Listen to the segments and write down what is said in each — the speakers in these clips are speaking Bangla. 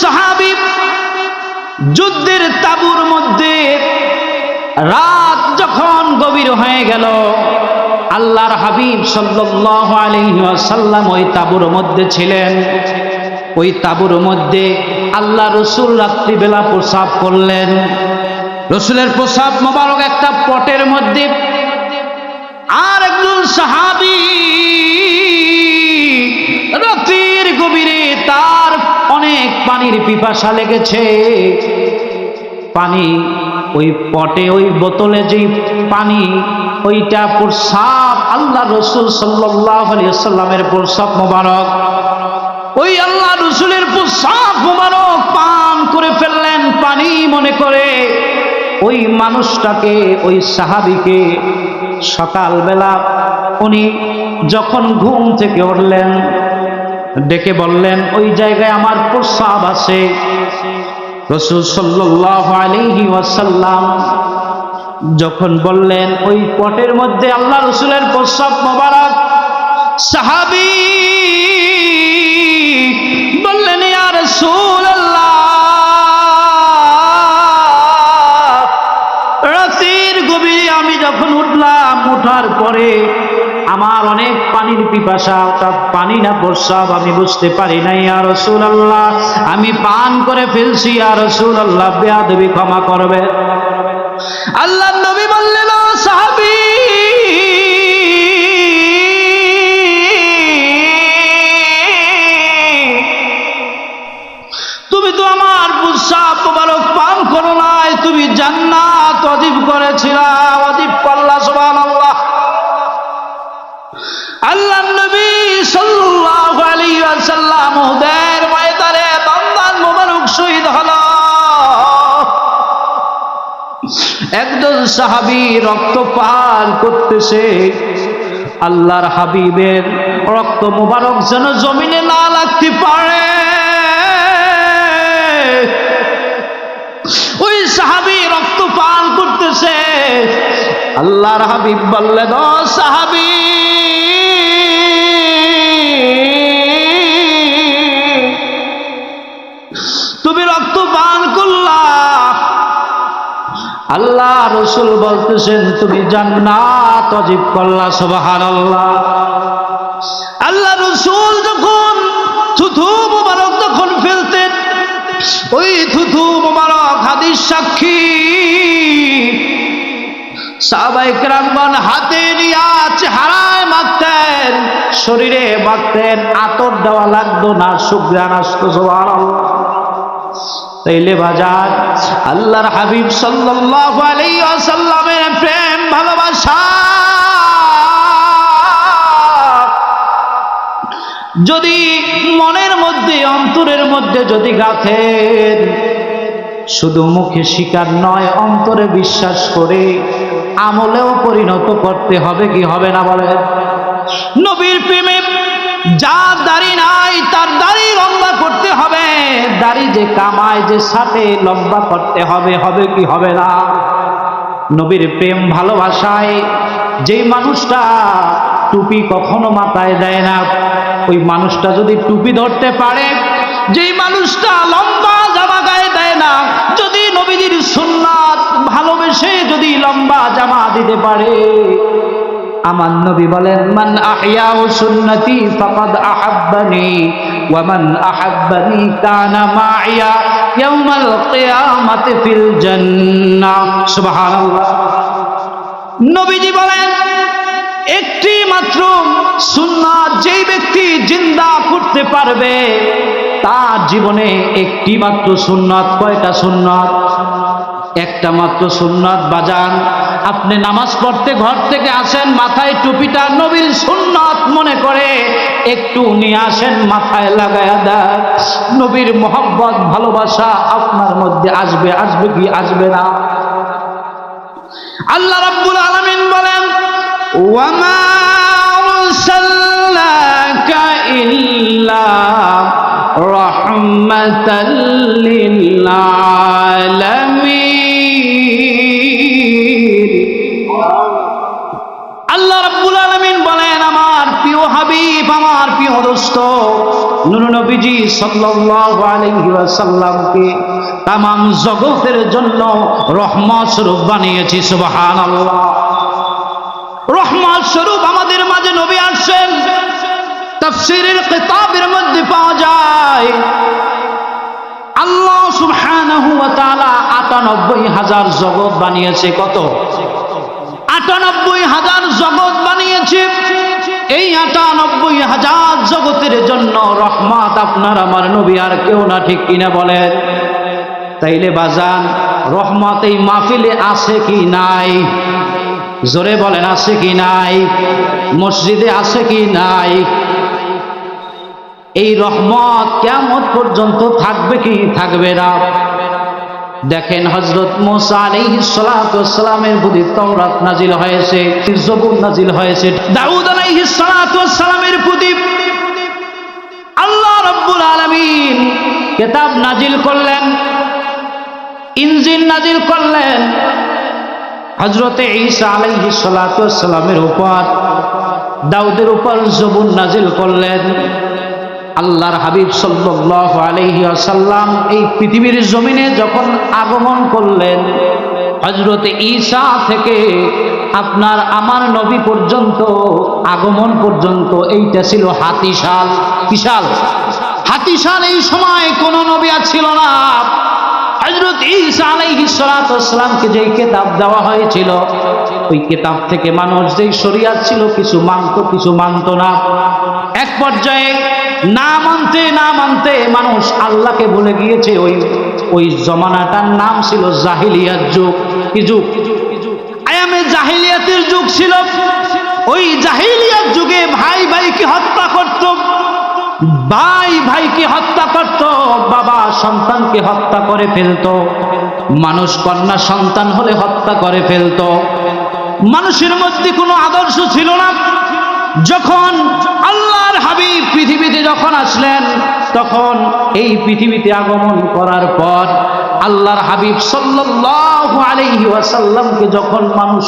সাহাবী যুদ্ধের তাঁবুর মধ্যে রাত যখন গভীর হয়ে গেল, আল্লাহর হাবিব সাল্লাল্লাহু আলাইহি ওয়াসাল্লাম ওই তাঁবুর মধ্যে ছিলেন। ওই তাঁবুর মধ্যে আল্লাহ রাসূল রাত্রিবেলা প্রস্রাব করলেন। রাসূলের প্রস্রাব মোবারক একটা পটের মধ্যে, আর একজন সাহাবী রাতের গভীরে তার অনেক পানির পিপাসা লেগেছে। পানি ওই পটে, ওই বোতলে যে পানি, ওইটা প্রস্রাব, আল্লাহ রাসূল সাল্লাল্লাহু আলাইহি ওয়াসাল্লামের প্রস্রাব মোবারক, ওই আল্লাহ রাসূলের প্রস্রাব মোবারক পান করে ফেললেন পানি মনে করে। ওই মানুষটাকে, ওই সাহাবীকে সকালবেলা উনি যখন ঘুম থেকে উঠলেন, ডেকে বললেন, ওই জায়গায় আমার প্রস্রাব আছে। রাসূল সাল্লাল্লাহু আলাইহি ওয়াসাল্লাম যখন বললেন ওই পটের মধ্যে আল্লাহ রাসূলের প্রস্রাব মোবারক, সাহাবী বললেন, ইয়া রাসূলুল্লাহ, রাতের গভীরে আমি যখন উঠলাম, উঠার পরে আমার অনেক পানির পিপাসা, ওটা পানি না প্রস্রাব আমি বুঝতে পারি নাই। ইয়া রাসূলুল্লাহ, আমি পান করে ফেলছি। ইয়া রাসূলুল্লাহ, বেয়াদবি ক্ষমা করবেন। আল্লাহর নবী বললেন, ও সাহাবী, তুমি তো আমার প্রস্রাব মোবারক পান করো নাই, তুমি জান্নাত ওয়াজিব করেছিলা, ওয়াজিব করলা। সুবহানাল্লাহ। আল্লাহর নবী সাল্লাল্লাহু আলাইহি ওয়াসাল্লাম উহুদের ময়দানে দন্দান মোবারক শহীদ হলো। একজন সাহাবী রক্ত পান করতেছে, আল্লাহর হাবিবের রক্ত মোবারক যেন জমিনে না লাগতে পারে। ওই সাহাবী রক্ত পান করতেছে, আল্লাহর হাবিব বললেন, ও সাহাবী, তুমি রক্ত পান করলা। আল্লাহ রাসূল বলতেছেন, তুমি জান্নাত ওয়াজিব করলা। সুবহানাল্লাহ। আল্লাহ রাসূল যখন থুথু মোবারক যখন ফেলতেন, ওই থুথু মোবারক হাদিস সাক্ষী, সাহাবায়ে কেরামগণ হাতে নিয়ে চেহারায় মাখতেন, শরীরে মাখতেন, আতর দেওয়া লাগতো না, সুঘ্রাণ আসতো। সুবহানাল্লাহ। তাইলে বাজার, আল্লাহর হাবিব সাল্লাল্লাহু আলাইহি ওয়াসাল্লামের প্রেম ভালোবাসা যদি মনের মধ্যে, অন্তরের মধ্যে যদি গাঁথেন, শুধু মুখে স্বীকার নয়, অন্তরে বিশ্বাস করে আমলেও পরিণত করতে হবে, কি হবে না বলেন? নবীর প্রেমে যার দাড়ি নাই তার দাড়ি লম্বা করতে হবে, দাড়ি যে কামায় যে সাথে লম্বা করতে হবে, হবে কি হবে না? নবীর প্রেম ভালোবাসায় যেই মানুষটা টুপি কখনো মাথায় দেয় না, ওই মানুষটা যদি টুপি ধরতে পারে, যেই মানুষটা লম্বা জামা গায়ে দেয় না, যদি নবীজির সুন্নাত ভালোবেসে যদি লম্বা জামা দিতে পারে, আমার নবী বলেন, মান আহইয়া সুন্নতি ফাকাদ আহাব্বানি ওয়া মান আহাব্বানি কানা মাইয়া ইয়াউমাল কিয়ামাতি ফিল জান্নাহ। সুবহানাল্লাহ। নবীজি বলেন, একটি মাত্র সুন্নাত যেই ব্যক্তি জিন্দা করতে পারবে, তার জীবনে একটি মাত্র সুন্নাত। কয়টা সুন্নাত? একটা মাত্র সুন্নাত। বাজান, আপনি নামাজ পড়তে ঘর থেকে আসেন, মাথায় টুপিটা নবীর সুন্নাত মনে করে একটু নিয়ে আসেন, মাথায় লাগায়া দেন। নবীর মহব্বত ভালোবাসা আপনার মধ্যে আসবে, আসবে কি আসবে না? আল্লাহ রাব্বুল আলামিন বলেন, ওয়ামা আরসালনাকা ইল্লা রাহমাতাল লিল আলামিন। আল্লাহ রাব্বুল আলামিন বলেন, আমার প্রিয় হাবিব, আমার প্রিয় দোস্ত, নূর নবীজি সাল্লাল্লাহু আলাইহি ওয়াসাল্লামকে তামাম জগতের জন্য রহমত স্বরূপ বানিয়েছি। সুবহানাল্লাহ। রহমত স্বরূপ আমাদের মাঝে নবী আসেন। তাফসীরের কিতাবের মধ্যে পাওয়া যায় আল্লাহ সুবহানাহু ওয়া তাআলা ৯৮,০০০ জগৎ বানিয়েছে। কত? ৯৮,০০০ জগৎ বানিয়েছে। এই ৯৮,০০০ জগতের জন্য রহমত আপনার আমার নবী, আর কেউ না, ঠিক কিনা বলেন? তাইলে বাজান, রহমত এই মাহফিলে আছে কি নাই? জোরে বলেন, আছে কি নাই? মসজিদে আছে কি নাই? এই রহমত কিয়ামত পর্যন্ত থাকবে কি থাকবে না? দেখেন, হযরত মুসা আলাইহিস সালাতু ওয়াস সালামের প্রতি তাওরাত নাজিল হয়েছে, জবুর নাজিল হয়েছে। দাউদ আলাইহিস সালাতু ওয়াস সালামের প্রতি আল্লাহ রাব্বুল আলামিন কিতাব নাজিল করলেন, ইনজিল নাজিল করলেন। হযরত ঈসা আলাইহিস সালাতু ওয়াস সালামের উপর, দাউদের উপর জবুর নাজিল করলেন। আল্লাহর হাবিব সাল্লাল্লাহু আলাইহি ওয়াসাল্লাম এই পৃথিবীর জমিনে যখন আগমন করলেন, হযরত ঈসা থেকে আপনার আমার নবী পর্যন্ত আগমন পর্যন্ত এইটা ছিল হাতিশাল। বিশাল হাতিশাল। এই সময় কোনো নবী আর ছিল না। হযরত ঈসা আলাইহিস সালাতু ওয়াস সালামকে যেই কিতাব দেওয়া হয়েছিল, ওই কিতাব থেকে মানুষ যেই শরীয়ত ছিল, কিছু মানত কিছু মানত না। এক পর্যায়ে না মানতে মানুষ আল্লাহকে ভুলে গিয়েছে। ওই জমানাটার নাম ছিল জাহিলিয়াত যুগ। কি যুগ? আয়ামে জাহিলিয়াতের যুগ ছিল। ওই জাহিলিয়াত যুগে ভাই ভাইকে হত্যা করত, ভাই ভাইকে হত্যা করত, বাবা সন্তানকে হত্যা করে ফেলতো, মানুষ কন্যা সন্তান হলে হত্যা করে ফেলতো। মানুষের মধ্যে কোনো আদর্শ ছিল না। যখন আল্লাহর হাবিব পৃথিবীতে যখন আসলেন, তখন এই পৃথিবীতে আগমন করার পর আল্লাহর হাবিব সাল্লাল্লাহু আলাইহি ওয়াসাল্লামকে যখন মানুষ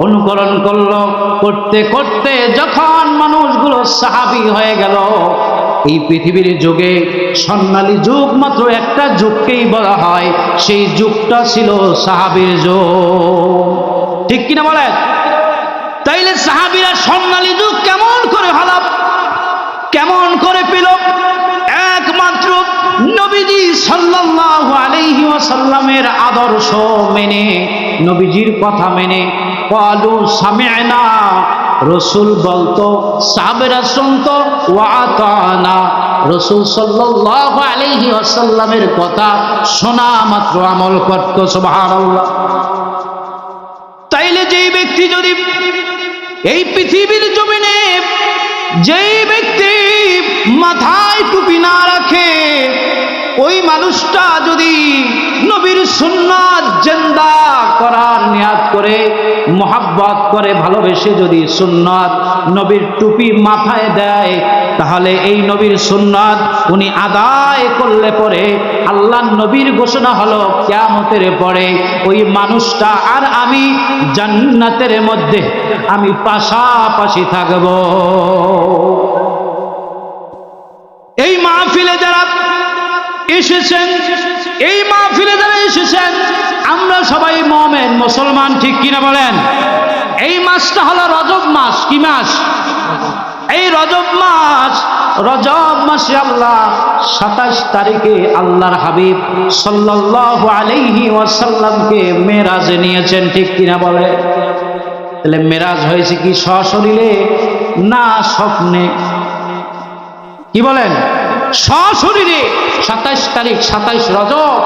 অনুকরণ করলো, করতে করতে যখন মানুষগুলো সাহাবী হয়ে গেল, এই পৃথিবীর যুগে স্বর্ণালী যুগ মাত্র একটা যুগকেই বলা হয়, সেই যুগটা ছিল সাহাবীর যুগ। ঠিক কিনা বলেন? তাইলে সাহাবীরা স্বর্ণালী যুগ কেমন করে হলো, কেমন করে পেল? একমাত্র নবীজি সাল্লাল্লাহু আলাইহি ওয়াসাল্লামের আদর্শ মেনে, নবীজির কথা মেনে। ক্বালু সামি'না, রাসূল বলতো, সাহাবীরা শুনতো, ওয়া আতানা, রাসূল সাল্লাল্লাহু আলাইহি ওয়াসাল্লামের কথা শোনা মাত্র আমল করত। সুবহানাল্লাহ। তাইলে যেই ব্যক্তি যদি এই পৃথিবীর জমিনে, যেই ব্যক্তি মাথায় টুপি না রাখে, ওই মানুষটা যদি নবীর সুন্নাত জিন্দা করার নিয়াত করে, মোহাব্বত করে, ভালোবেসে যদি সুন্নাত নবীর টুপি মাথায় দেয়, তাহলে এই নবীর সুন্নাত উনি আদায় করলে পরে আল্লাহর নবীর ঘোষণা হলো, কিয়ামতের পরে ওই মানুষটা আর আমি জান্নাতের মধ্যে আমি পাশাপাশি থাকব। এই মাহফিলে যারা এসেছেন, এই মাহফিলে যারা এসেছেন, আমরা সবাই মুমিন মুসলমান, ঠিক কিনা বলেন? এই মাসটা হলো রজব মাস। কি মাস? এই রজব মাস। রজব মাসে আল্লাহ ২৭ তারিখে আল্লাহর হাবিব সাল্লাল্লাহু আলাইহি ওয়াসাল্লামকে মেরাজে নিয়েছেন, ঠিক কিনা বলে? তাহলে মেরাজ হয়েছে কি সশরীরে না স্বপ্নে? কি বলেন? সশরীরে। ২৭ তারিখ, ২৭ রজব,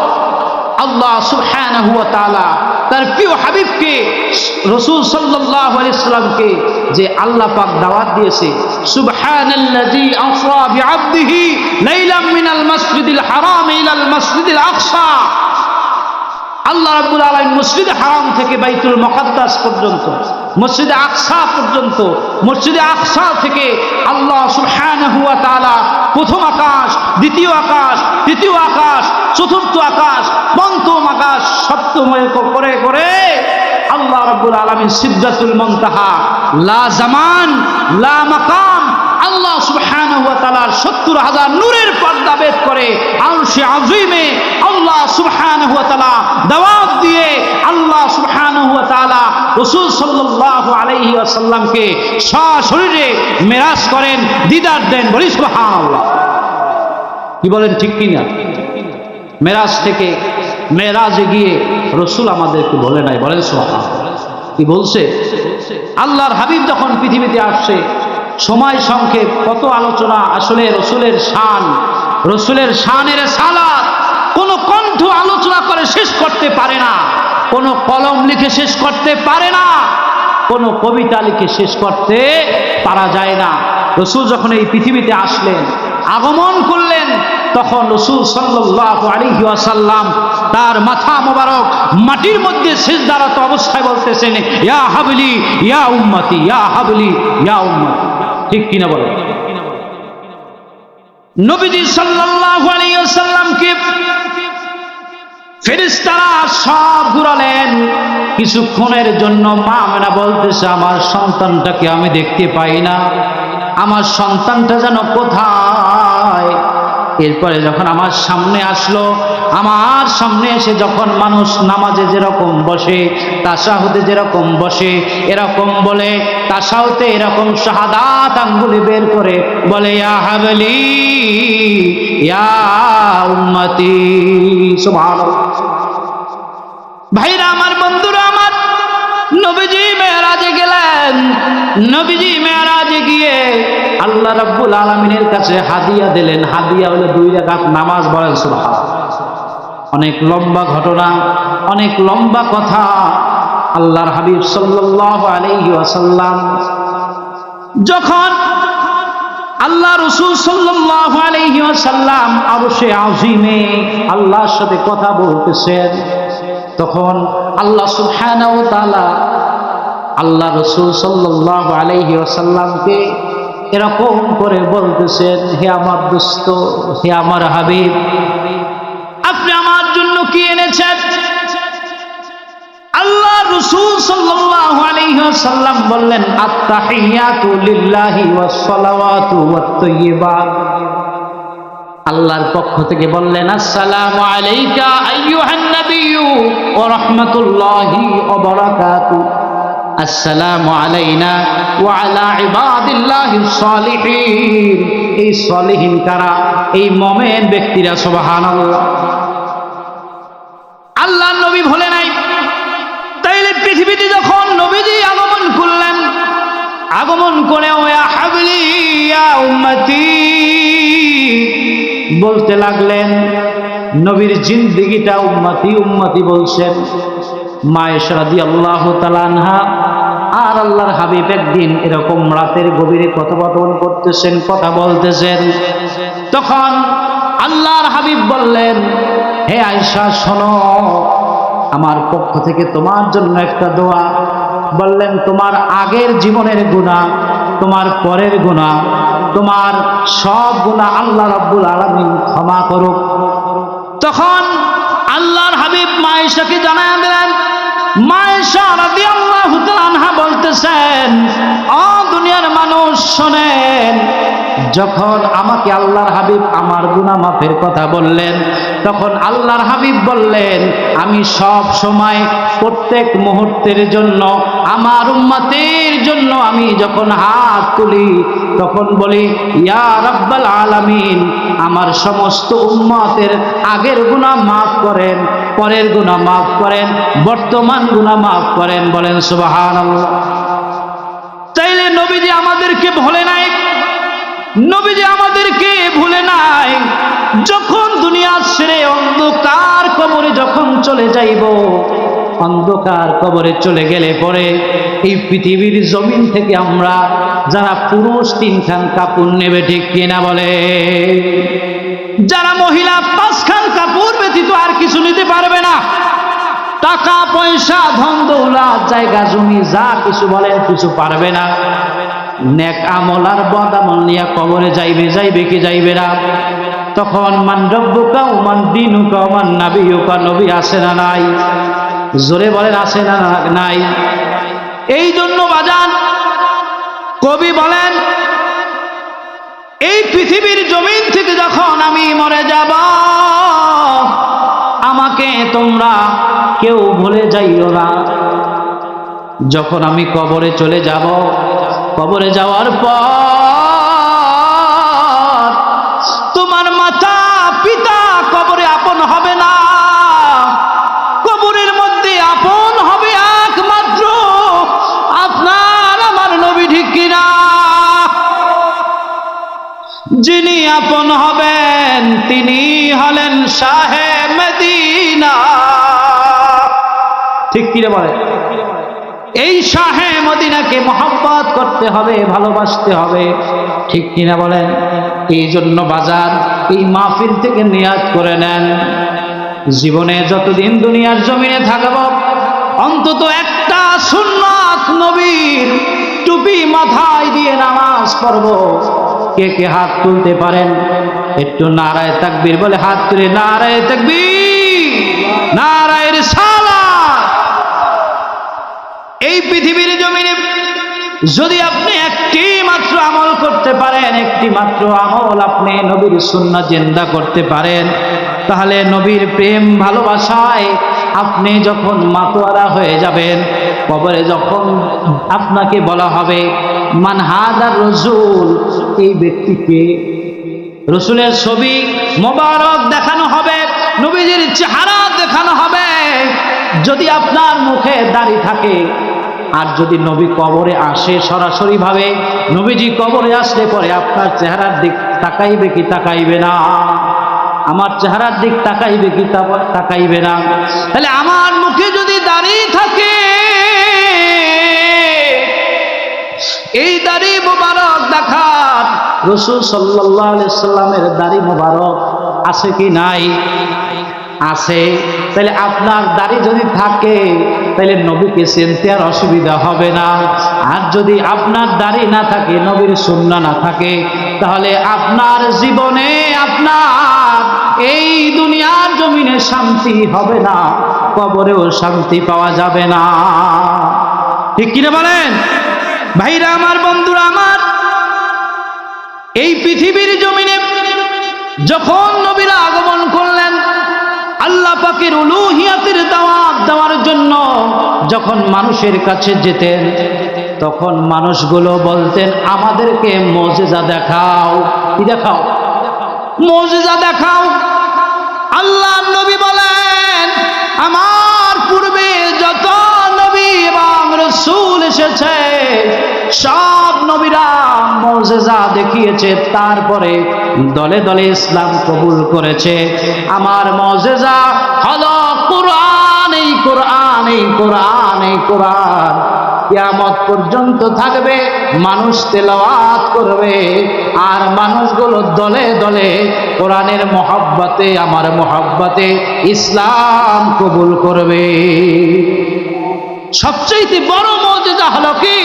আল্লাহ সুবহানাহু ওয়া তাআলা তার প্রিয় হাবিবকে, রাসূল সাল্লাল্লাহু আলাইহি সাল্লামকে যে আল্লাহ পাক দাওয়াত দিয়েছে, সুবহানাল্লাযী আসরা বিআবদিহি লাইলাম মিনাল মাসজিদিল হারাম ইলাল মাসজিদিল আকসা। আল্লাহ রাব্বুল আলামিন মসজিদে হারাম থেকে বাইতুল মুকাদ্দাস পর্যন্ত, মসজিদে আকসা পর্যন্ত, মসজিদে আকসা থেকে আল্লাহ সুবহানাহু ওয়া তাআলা প্রথম আকাশ, দ্বিতীয় আকাশ, তৃতীয় আকাশ, চতুর্থ আকাশ, পঞ্চম আকাশ, সপ্তম করে করে আল্লাহ রাব্বুল আলামিন সিদরাতুল মুনতাহা, লা জামান লা মাকাম, আল্লাহ সুবহানাহু ওয়া তাআলার ৭০,০০০ নূরের পর্দা ভেদ করে আরশে আযীমে আল্লাহ সুবহানাহু ওয়া তাআলা দাওয়াত দিয়ে আল্লাহ সুবহানাহু ওয়া তাআলা রাসূল সাল্লাল্লাহু আলাইহি ওয়াসাল্লামকে সশরীরে মেরাজ করেন, দিদার দেন। বলি সুবহানাল্লাহ। কি বলেন, ঠিক কিনা? মেরাজ থেকে মেরাজে গিয়ে রাসূল আমাদেরকে বলে নাই, বলেন সুবহানাল্লাহ। কি বলছে? আল্লাহর হাবিব যখন পৃথিবীতে আসছে, সময় সংক্ষেপ, কত আলোচনা। আসলে রসুলের শান, রসুলের শানের সালাত কোন কণ্ঠ আলোচনা করে শেষ করতে পারে না, কোন কলম লিখে শেষ করতে পারে না, কোন কবিতা লিখে শেষ করতে পারা যায় না। রসুল যখন এই পৃথিবীতে আসলেন, আগমন করলেন, তখন রাসূল সাল্লাল্লাহু আলাইহি ওয়াসাল্লাম তার মাথা মোবারক মাটির মধ্যে সিজদারত অবস্থায় বলতেছেন, ইয়া হাবলি ইয়া উম্মতি, ইয়া হাবলি ইয়া উম্মতি। ঠিক কিনা বলেন? নবীজি সাল্লাল্লাহু আলাইহি ওয়াসাল্লামকে ফেরেশতারা সব ঘুরালেন। কিছুক্ষণের জন্য মা আমেনা বলতেছে, আমার সন্তানটাকে আমি দেখতে পাই না, আমার সন্তানটা যেন কোথায়। এরপরে যখন আমার সামনে আসলো, আমার সামনে এসে যখন মানুষ নামাজে যেরকম বসে, তাশাহুদে যেরকম বসে, এরকম বলে, তাশাহুদে এরকম শাহাদাত আঙ্গুলি বের করে বলে, ইয়া হাবলি ইয়া উম্মতি। সুবহানাল্লাহ। ভাইরা আমার, বন্ধুরা আমার, নবীজি মেরাজে গেলেন। নবীজি মেরাজে গিয়ে আল্লাহ রাব্বুল আলামিনের কাছে হাদিয়া দিলেন। হাদিয়া হলো 2 রাকাত নামাজ। বলেন সুবহানাল্লাহ। অনেক লম্বা ঘটনা, অনেক লম্বা কথা। আল্লাহর হাবিব সাল্লাল্লাহু আলাইহি ওয়াসাল্লাম যখন আল্লাহ রাসূল সাল্লাল্লাহু আলাইহি ওয়াসাল্লাম আরশে আযীমে আল্লাহর সাথে কথা বলতেছেন, তখন আল্লাহ সুবহানাহু ওয়া তাআলা আল্লাহ রাসূল সাল্লাল্লাহু আলাইহি ওয়াসাল্লামকে এরকম করে বলতেছেন, হে আমার দোস্ত, হে আমার হাবিব, আপনি আমার জন্য কি এনেছেন? আল্লাহ রাসূল সাল্লাল্লাহু আলাইহি ওয়াসাল্লাম বললেন, আত-তাহিয়াতু লিল্লাহি ওয়াস সালাওয়াতু ওয়াত তাইয়্যিবাত। আল্লাহর পক্ষ থেকে বললেন, আসসালামু আলাইকা আইয়ুহান নাবিয়্যু ওয়া রাহমাতুল্লাহি ওয়া বারাকাতুহু। আসসালামু আলাইনা ওয়া আলা ইবাদিল্লাহিস সালিহিন। এই সালিহিন কারা? এই মুমিন ব্যক্তিরা। সুবহানাল্লাহ। আল্লাহ নবী ভুলে নাই। তাইলে পৃথিবীতে যখন নবীজি আগমন করলেন, আগমন করে ইয়া হাবলি ইয়া উম্মতি বলতে লাগলেন। নবীর জিন্দেগিটা উম্মতি উম্মতি বলছেন। মা আয়েশা রাদিয়াল্লাহু তাআলা আনহা আর আল্লাহর হাবিব একদিন এরকম রাতের গভীরে কথোপকথন করতেছেন, কথা বলতেছেন। তখন আল্লাহর হাবিব বললেন, হে আয়েশা শোনো, আমার পক্ষ থেকে তোমার জন্য একটা দোয়া। বললেন, তোমার আগের জীবনের গুনাহ, তোমার পরের গুনাহ, তোমার সব গুনাহ আল্লাহ রাব্বুল আলামিন ক্ষমা করুক। তখন আল্লাহর হাবিব মা আয়েশাকে জানায় দিলেন। মা আয়েশা রাদিয়াল্লাহু তাআলা আনহা বলতেছেন, ও দুনিয়ার মানুষ শোনেন, যখন আমাকে আল্লাহর হাবিব আমার গুনাহ মাফের কথা বললেন, তখন আল্লাহর হাবিব বললেন, আমি সব সময় প্রত্যেক মুহূর্তের জন্য আমার উম্মতের জন্য আমি যখন হাত তুলি, তখন বলি, ইয়া রাব্বাল আলামিন, আমার সমস্ত উম্মতের আগের গুনাহ মাফ করেন, পরের গুনাহ মাফ করেন, বর্তমান গুনাহ মাফ করেন। বলেন সুবহানাল্লাহ। তাইলে নবীজি আমাদেরকে ভুলে নাই, নবীজি আমাদেরকে ভুলে নাই। যখন দুনিয়া ছেড়ে অন্ধকার কবরে যখন চলে যাইব, অন্ধকার কবরে চলে গেলে পরে এই পৃথিবীর জমিন থেকে আমরা যারা পুরুষ 3 খান কাপড় নেবে, ঠিক কিনা বলে? যারা মহিলা 5 খান কাপড় ব্যতীত আর কিছু নিতে পারবে না। টাকা পয়সা ধন দৌলত জায়গা জমি যা কিছু বলেন কিছু পারবে না। নেক আমল আর বদ আমল নিয়ে কবরে যাইবে কি যাইবে না? তখন মান রব্বুকা ওয়া মান দীনুকা ওয়া মান নাবিয়ুকা, নবী আছে না নাই? জোরে বলেন, আছে না নাই? এই জন্য বাজান কবি বলেন, এই পৃথিবীর জমিন থেকে যখন আমি মরে যাব, আমাকে তোমরা কেউ ভুলে যাইও না। যখন আমি কবরে চলে যাব, কবরে যাওয়ার পর তোমার মাতা পিতা কবরে আপন হবে না, কবরের মধ্যে আপন হবে একমাত্র আপনার আমার নবী, ঠিক কিনা? যিনি আপন হবেন তিনি হলেন শাহে মদিনা, ঠিক কিনা বলে? এই শাহে মদিনাকে মহব্বত করতে হবে, ভালোবাসতে হবে, ঠিক কিনা বলেন? এই জন্য বাজার এই মাহফিল থেকে নিয়াত করে নেন, জীবনে যতদিন দুনিয়ার জমিনে থাকব অন্তত একটা সুন্নাত নবীর টুপি মাথায় দিয়ে নামাজ পড়ব। কে কে হাত তুলতে পারেন? একটু নারায়ে তাকবীর বলে হাত তুলে নারায়ে তাকবীর, নারায়ে রিসালাত। এই পৃথিবীর জমিনে যদি আপনি একটি মাত্র আমল করতে পারেন, একটি মাত্র আমল আপনি নবীর সুন্নাহ জিন্দা করতে পারেন, তাহলে নবীর প্রেম ভালোবাসায় আপনি যখন মাতোয়ারা হয়ে যাবেন, কবরে যখন আপনাকে বলা হবে মান হাদার রাসূল, এই ব্যক্তিকে, রসুলের ছবি মোবারক দেখানো হবে, নবীজির চেহারা দেখানো হবে। যদি আপনার মুখে দাড়ি থাকে আর যদি নবী কবরে আসে সরাসরি ভাবে, নবীজি কবরে আসলে পরে আপনার চেহারার দিক তাকাইবে কি তাকাইবে না? আমার চেহারার দিক তাকাইবে কি তাকাইবে না? তাহলে আমার মুখে যদি দাড়ি থাকে, এই দাড়ি মোবারক দেখার, রাসূল সাল্লাল্লাহু আলাইহি সাল্লামের দাড়ি মোবারক আছে কি নাই? আছে। তাহলে আপনার দাড়ি যদি থাকে তাহলে নবীকে চিনতে আর অসুবিধা হবে না। আর যদি আপনার দাড়ি না থাকে, নবীর সুন্নাহ না থাকে, তাহলে আপনার জীবনে আপনার এই দুনিয়ার জমিনে শান্তি হবে না, কবরেও শান্তি পাওয়া যাবে না, ঠিক কিনা বলেন? ভাইরা আমার, বন্ধুরা আমার, এই পৃথিবীর জমিনে যখন নবীরা আগমন করলেন আল্লাহ পাকের উলুহিয়াতের দাওয়াত দেওয়ার জন্য, যখন মানুষের কাছে যেতেন তখন মানুষগুলো বলতেন আমাদেরকে মুজিজা দেখাও। কি দেখাও? মুজিজা দেখাও। আল্লাহ নবী বলেন আমার পূর্বে যত নবী এবং রাসূল এসেছে সব নবীরা মুজিজা দেখিয়েছে, তারপরে দলে দলে ইসলাম কবুল করেছে। আমার মুজিজা হলো কোরআন, এই কোরআন, এই কোরআন, এই কোরআন। কিয়ামত পর্যন্ত থাকবে, মানুষ তেলাওয়াত করবে আর মানুষগুলো দলে দলে কোরআনের মহব্বতে, আমার মহব্বতে ইসলাম কবুল করবে। সবচেয়ে বড় মুজিজা হলো কি?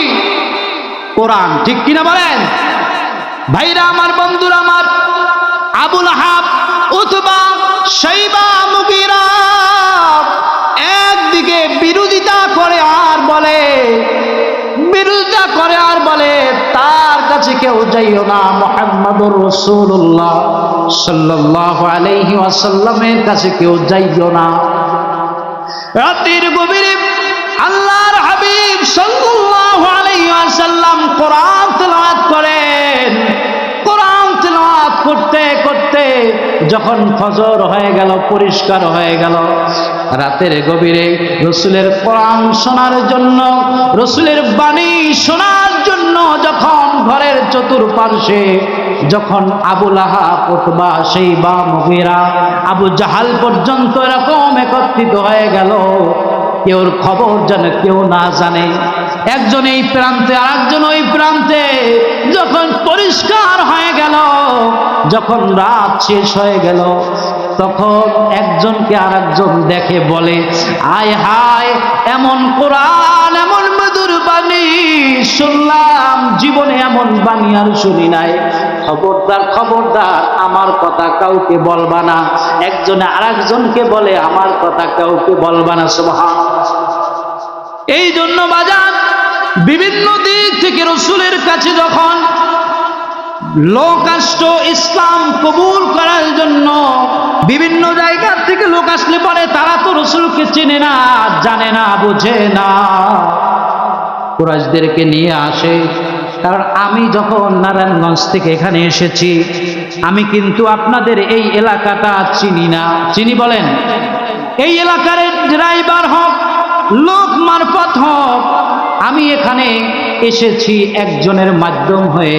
কোরআন, ঠিক কিনা বলেন? ভাইরা আমার, বন্ধুরা আমার, আবু লাহাব, উতবা, শাইবা, মুগীরা একদিকে বিরোধিতা করে আর বলে, বিরোধিতা করে আর বলে তার কাছে কেউ যাইও না, মুহাম্মাদুর রাসূলুল্লাহ সাল্লাল্লাহু আলাইহি ওয়াসাল্লামের কাছে কেউ যাইও না। রাতের গভীরে আল্লাহর হাবিব সাল্লাল্লাহু আলাইহি ওয়াসাল্লাম কোরআন তেলাওয়াত করেন। কোরআন তেলাওয়াত করতে করতে যখন ফজর হয়ে গেল, পরিষ্কার হয়ে গেল, রাতের গভীরে রাসূলের কোরআন শোনার জন্য, রাসূলের বাণী শোনার জন্য যখন ঘরের চতুর্পার্শ্বে যখন আবু লাহাব, উতবা, শাইবা, মুগীরা, আবু জাহাল পর্যন্ত এরকম একত্রিত হয়ে গেল, কেউর খবর যেন কেউ না জানে, একজন এই প্রান্তে আর একজন ওই প্রান্তে, যখন পরিষ্কার হয়ে গেল, যখন রাত শেষ হয়ে গেল, তখন একজনকে আর একজন দেখে বলে আয় হায়, এমন কোরআন, এমন মধুর বাণী শুনলাম, জীবনে এমন বাণী আর শুনি নাই। খবরদার, খবরদার, আমার কথা কাউকে বলবা না। একজনে আর একজনকে বলে আমার কথা কাউকে বলবা না। সুবহানাল্লাহ। এই জন্য বাজার বিভিন্ন দিক থেকে রাসূলের কাছে যখন লোক আসতো ইসলাম কবুল করার জন্য। বিভিন্ন জায়গা থেকে লোক আসলে পরে তারা তো রাসূলকে চেনে না, জানে না, বোঝে না, কুরাইশদেরকে নিয়ে আসে। কারণ আমি যখন নারায়ণগঞ্জ থেকে এখানে এসেছি, আমি কিন্তু আপনাদের এই এলাকাটা চিনি না। চিনি বলেন? এই এলাকার ড্রাইভার হোক, লোক মারফত হোক, আমি এখানে এসেছি একজনের মাধ্যম হয়ে।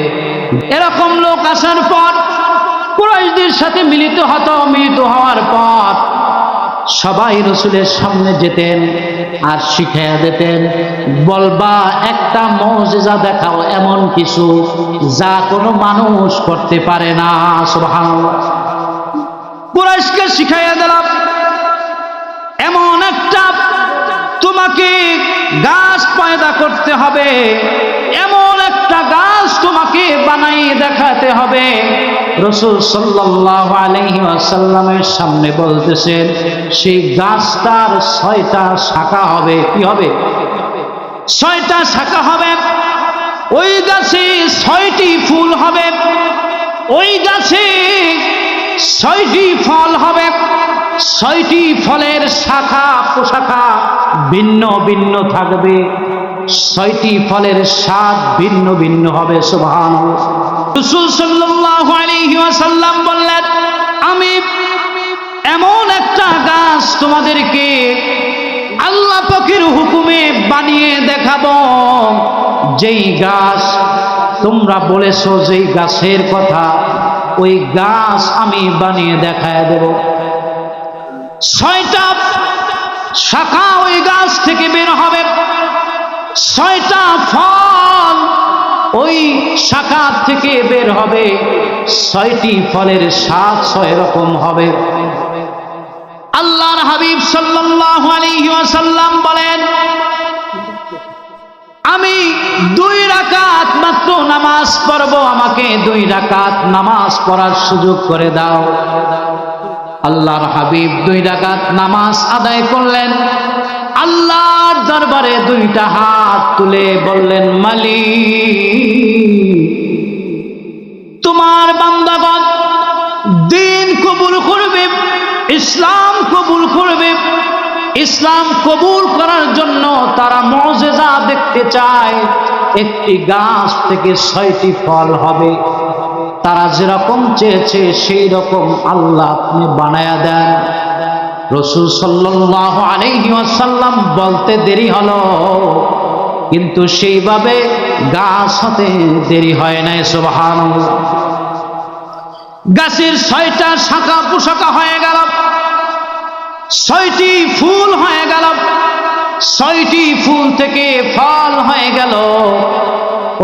এরকম লোক আসার পর কুরাইশদের সাথে মিলিত হওয়ার পর সবাই রাসূলের সামনে যেতেন আর শিখাইয়া দিতেন, বলবা একটা মুজিজা দেখাও, এমন কিছু যা কোনো মানুষ করতে পারে না। সুবহানাল্লাহ। কুরাইশকে শিখাইয়া দিলাম, এমন একটা তোমাকে গাছ পয়দা করতে হবে, এমন একটা গাছ তোমাকে বানিয়ে দেখাতে হবে। রাসূল সাল্লাল্লাহু আলাইহি ওয়াসাল্লামের সামনে বলতেছেন, সেই গাছটার 6টা শাখা হবে। কি হবে? 6টা শাখা হবে। ওই গাছে 6টি ফুল হবে, ওই গাছে 6টি ফল হবে। 6টি ফলের শাখা প্রশাখা ভিন্ন ভিন্ন থাকবে, 6টি ফলের স্বাদ ভিন্ন ভিন্ন হবে। সুবহানাল্লাহ। রাসূল সাল্লাল্লাহু আলাইহি ওয়াসাল্লাম বললেন, আমি এমন একটা গাছ তোমাদেরকে আল্লাহ পাকের হুকুমে বানিয়ে দেখাবো, যেই গাছ তোমরা বলেছো, যেই গাছের কথা, ওই গাছ আমি বানিয়ে দেখায় দেব। 6টা শাখা ওই গাছ থেকে বের হবে, 6টা ফল ওই শাখা থেকে বের হবে, 6টি ফলের স্বাদ 6 রকম হবে। আল্লাহর হাবিব সাল্লাল্লাহু আলাইহি ওয়াসাল্লাম বলেন, আমি 2 রাকাত মাত্র নামাজ পড়ব, আমাকে 2 রাকাত নামাজ পড়ার সুযোগ করে দাও। আল্লাহর হাবিব 2 রাকাত নামাজ আদায় করলেন। আল্লাহর দরবারে 2টা হাত তুলে বললেন, মালিক, তোমার বান্দাগণ দ্বীন কবুল করবে, ইসলাম কবুল করবে। ইসলাম কবুল করার জন্য তারা মুজিজা দেখতে চায়। একটি গাছ থেকে 6টি ফল হবে, তারা যেরকম চেয়েছে সেই রকম আল্লাহ আপনি বানায়া দেন। রাসূল সাল্লাল্লাহু আলাইহি ওয়াসাল্লাম বলতে দেরি হলো, কিন্তু সেইভাবে গাছ হতে দেরি হয় নাই। সুবহানাল্লাহ। গাছের 6টা শাখা প্রশাখা হয়ে গেল, 6টি ফুল হয়ে গেল, 6টি ফুল থেকে ফল হয়ে গেল।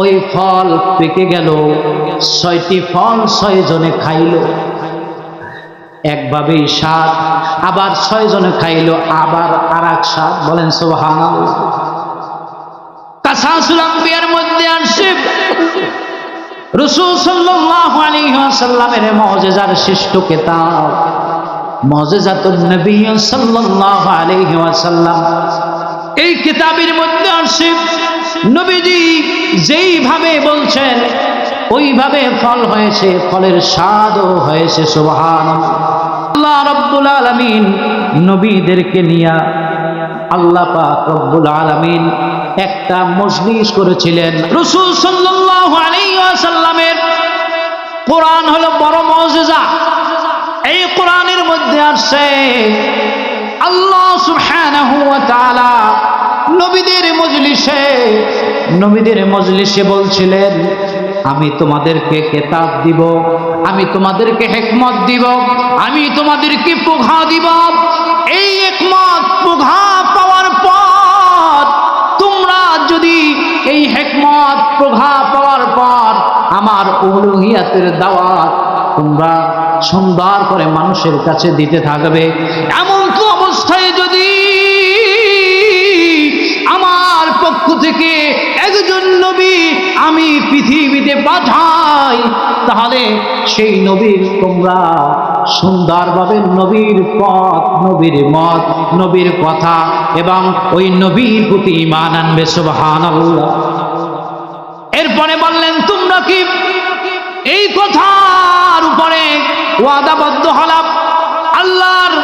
ওই ফল পেকে গেল, 6টি ফল 6 জনে খাইল, একভাবেই স্বাদ। আবার 6 জনে খাইল, আবার আরেক স্বাদ। বলেন সুবহানাল্লাহ। কাসাসুল আম্বিয়ার মধ্যে আসে রাসূল সাল্লাল্লাহু আলাইহি ওয়াসাল্লামের মুজিজার শ্রেষ্ঠ কিতাব মুজিজাতুন নবী সাল্লাল্লাহু আলাইহি ওয়াসাল্লাম। এই কিতাবের মধ্যে আসে নবীজি যেইভাবে বলছেন ওইভাবে ফল হয়েছে, ফলের স্বাদও হয়েছে। সুবহানাল্লাহ। আল্লাহ রাব্বুল আলামিন নবীদেরকে নিয়ে, আল্লাহ পাক রব্বুল আলামিন একটা মজলিস করেছিলেন। রাসূল সাল্লাল্লাহু আলাইহি ওয়াসাল্লামের কোরআন হলো বড় মুজিজা। এই কোরআনের মধ্যে আছে আল্লাহ সুবহানাহু ওয়া তাআলা নবীদের মজলিসে বলছিলেন, আমি তোমাদেরকে কিতাব দিব, আমি তোমাদেরকে হিকমত দিব, আমি তোমাদেরকে প্রজ্ঞা দিব। এই হিকমত প্রজ্ঞা পাওয়ার পর তোমরা যদি এই হিকমত প্রজ্ঞা পাওয়ার পর আমার উলুহিয়াতের দাওয়াত তোমরা সুন্দর করে মানুষের কাছে দিতে থাকবে, এমন তো অবস্থায় যদি আমার পক্ষ থেকে একজন নবী আমি পৃথিবীতে পাঠাই, তাহলে সেই নবীর তোমরা সুন্দরভাবে নবীর পথ, নবীর মত, নবীর কথা এবং ওই নবীর প্রতি ঈমান আনবে। সুবহানাল্লাহ। এরপরে বললেন, তোমরা কি এই কথার উপরে ওয়াদাবদ্ধ হলাম। আল্লাহর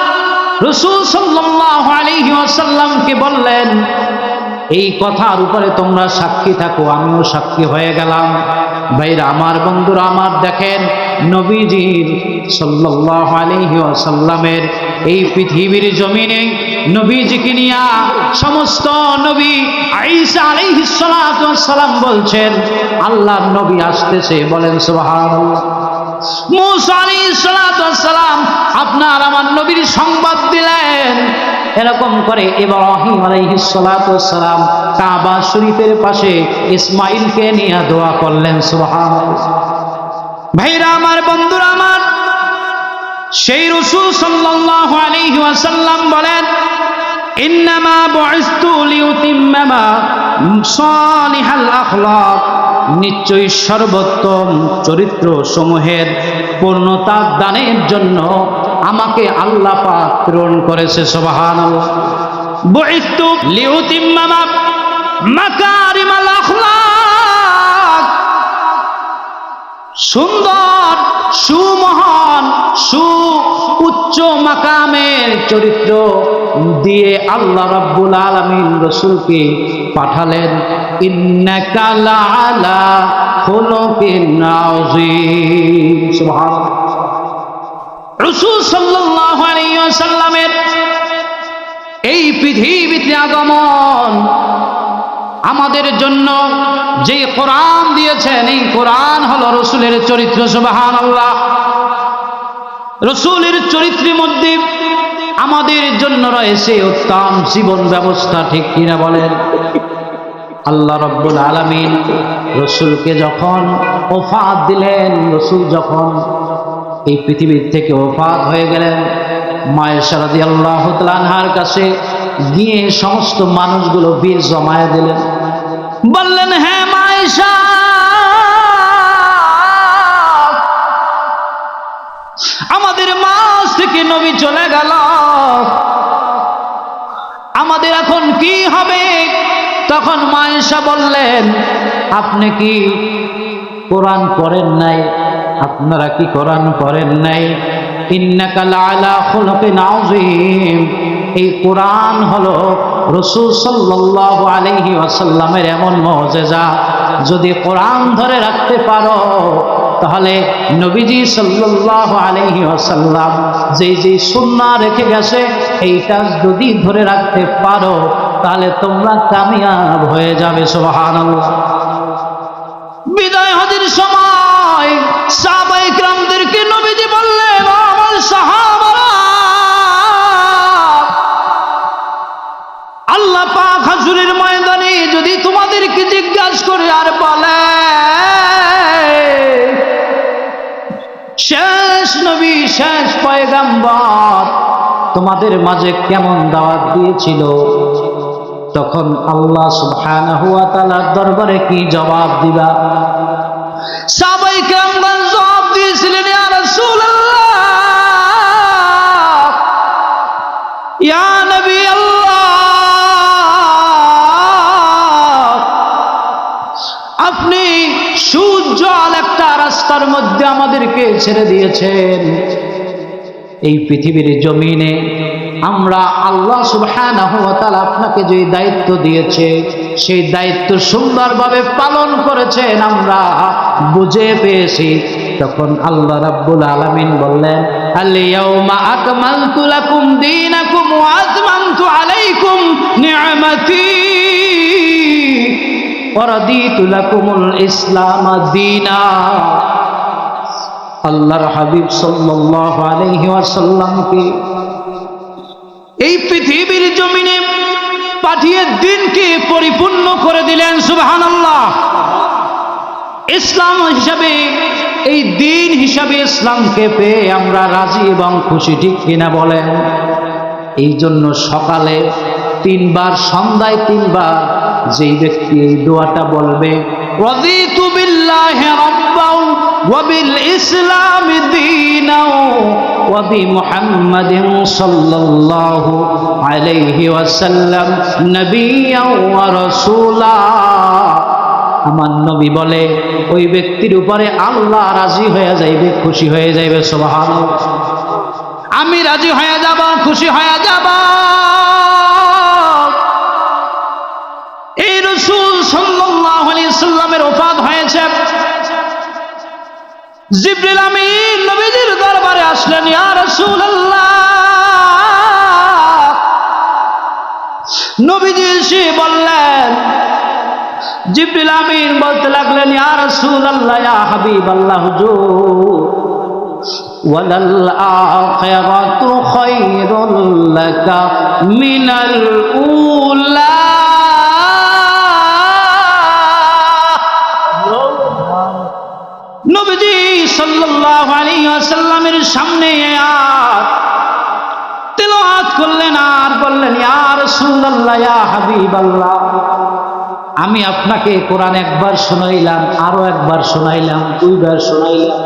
রাসূল সাল্লাল্লাহু আলাইহি ওয়াসাল্লামকে বললেন, এই কথার উপরে তোমরা সাক্ষী থাকো, আমিও সাক্ষী হয়ে গেলাম। ভাইরা আমার, বন্ধুরা আমার, দেখেন নবীজির সাল্লাল্লাহু আলাইহি ওয়াসাল্লামের এই পৃথিবীর জমিনে নবীজিকে নিয়া সমস্ত নবী ঈসা আলাইহিস সালাতু ওয়াস সালাম বলছেন আল্লাহর নবী আসতেছে, বলেন সুবহানাল্লাহ। মূসা আলাইহিস সালাতু ওয়াস সালাম আপনার আমার নবীর সংবাদ দিলেন। এরকম করে ইব্রাহিম আলাইহিস সালাতু ওয়াস সালাম কাবা শরীফের পাশে ইসমাঈলকে নিয়ে দোয়া করলেন, সুবহানাল্লাহ। ভাইরা আমার, বন্ধুরা আমার, সেই রাসূল সাল্লাল্লাহু আলাইহি ওয়াসাল্লাম বলেন, ইন্নামা বুইসতু লিউতিম্মা সালিহাল আখলাক, নিশ্চয়ই সর্বোত্তম চরিত্র সমূহের পূর্ণতা দানের জন্য আমাকে আল্লাহ পাক প্রেরণ করেছে, সুবহানাল্লাহ। বুইসতু লিউতিম্মা মাকারিমাল আখলাক, সুন্দর সুমহান উচ্চ মাকামের চরিত্র দিয়ে আল্লাহ রাব্বুল আলামিন রাসূলকে পাঠালেন। ইন্নাকা লাআলা খুলুকিন আযীম, সুবহানাল্লাহ। রাসূল সাল্লাল্লাহু আলাইহি ওয়াসাল্লামের এই পৃথিবীতে আগমন আমাদের জন্য যে কোরআন দিয়েছেন, এই কোরআন হলো রাসূলের চরিত্র, সুবহানাল্লাহ। রাসূলের চরিত্রের মধ্যে আমাদের জন্য রয়েছে উত্তম জীবন ব্যবস্থা, ঠিক কিনা বলেন? আল্লাহ রাব্বুল আলামিন রাসূলকে যখন ওফাত দিলেন, রাসূল যখন এই পৃথিবী থেকে ওফাত হয়ে গেলেন, মায়েশা রাদিয়াল্লাহু তাআলা আনহার কাছে গিয়ে সমস্ত মানুষগুলো বীর জমায়ে দিলেন। বললেন, হ্যাঁ মায়েশা, আমাদের মাঝ থেকে নবী চলে গেল, আমাদের এখন কি হবে? তখন মায়েশা বললেন, আপনি কি কোরআন পড়েন নাই? আপনারা কি কোরআন পড়েন নাই? ইন্নাকা লাআলা খুলুকিন আযীম, এই কোরআন হলো রাসূল সাল্লাল্লাহু আলাইহি ওয়াসাল্লামের এমন মুজিজা, যদি কোরআন ধরে রাখতে পারো তাহলে নবীজি সাল্লাল্লাহু আলাইহি ওয়াসাল্লাম যে যে সুন্নাহ রেখে গেছে এইটা যদি ধরে রাখতে পারো তাহলে তোমরা কামিয়াব হয়ে যাবে, সুবহানাল্লাহ। বিদায় হজের সময় সাহাবায়ে কিরামদেরকে নবীজি বললেন, আমার সাহাবারা, আল্লাহ পাক হাসরের ময়দানে যদি তোমাদেরকে জিজ্ঞাসা করে আর বলে শেষ নবী শেষ পয়গম্বর তোমাদের মাঝে কেমন দাওয়াত দিয়েছিল, তখন আল্লাহ সুবহানাহু ওয়া তাআলার দরবারে কি জবাব দিবা? সাহাবায়ে কেরামগণ জবাব দিয়েছিলেন, ইয়া রাসূলুল্লাহ, ইয়া নবী আল্লাহ, আপনি সুউজ্জ্বল একটা রাস্তার মধ্যে আমাদেরকে ছেড়ে দিয়েছেন। এই পৃথিবীর জমিনে আমরা আল্লাহ সুবহানাহু ওয়া তাআলা আপনাকে যে দায়িত্ব দিয়েছে সেই দায়িত্ব সুন্দরভাবে পালন করেছেন, আমরা বুঝে পেয়েছি। তখন আল্লাহ রাব্বুল আলামিন বললেন, আল ইয়াউমা আকমালতু লাকুম দীনাকুম ওয়া আতমামতু আলাইকুম নি'মাতি ওয়া রাদিতু লাকুমুল ইসলাম দীনা। আল্লাহর হাবিব সাল্লাল্লাহু আলাইহি ওয়াসাল্লামকে এই পৃথিবীর জমিনে পাঠিয়ে দিনকে পরিপূর্ণ করে দিলেন, সুবহানাল্লাহ। ইসলাম হিসাবে, এই দিন হিসাবে ইসলামকে পেয়ে আমরা রাজি এবং খুশি, ঠিক কিনা বলেন? এই জন্য সকালে 3 বার, সন্ধ্যায় 3 বার যেই ব্যক্তি এই দোয়াটা বলবে, রাদিতু বিল্লাহি রাব্বাও ওয়া বিল ইসলামি দীনাও ওয়া বিমুহাম্মাদিন সাল্লাল্লাহু আলাইহি ওয়াসাল্লাম নবিয়্যাও ওয়া রাসূলা, আমার নবী বলে ওই ব্যক্তির উপরে আল্লাহ রাজি হয়ে যাইবে, খুশি হয়ে যাইবে। সুবহানাল্লাহ। আমি রাজি হয়ে যাব, খুশি হয়ে যাব। এই রাসূল সাল্লাল্লাহু আলাইহি সাল্লামের ওফাত হয়েছে। জিবরিল আমিন নবীজির দরবারে আসলেন, ইয়া রাসূলুল্লাহ। নবীজি এসে বললেন, জিবরিল আমিন বলতে লাগলেন, ইয়া রাসূলুল্লাহ, ইয়া হাবিবাল্লাহ, হুজুর, ওয়ালাল আখিরাতু খায়রুল লাকা মিনাল উলা। নবীজি সাল্লাল্লাহু আলাইহি ওয়াসাল্লামের সামনে আয়াত তেলাওয়াত করলেন আর বললেন, ইয়া রাসূলুল্লাহ, ইয়া হাবিবাল্লাহ, আমি আপনাকে কোরআন একবার শোনাইলাম, আরো একবার শোনাইলাম, দুইবার শোনাইলাম।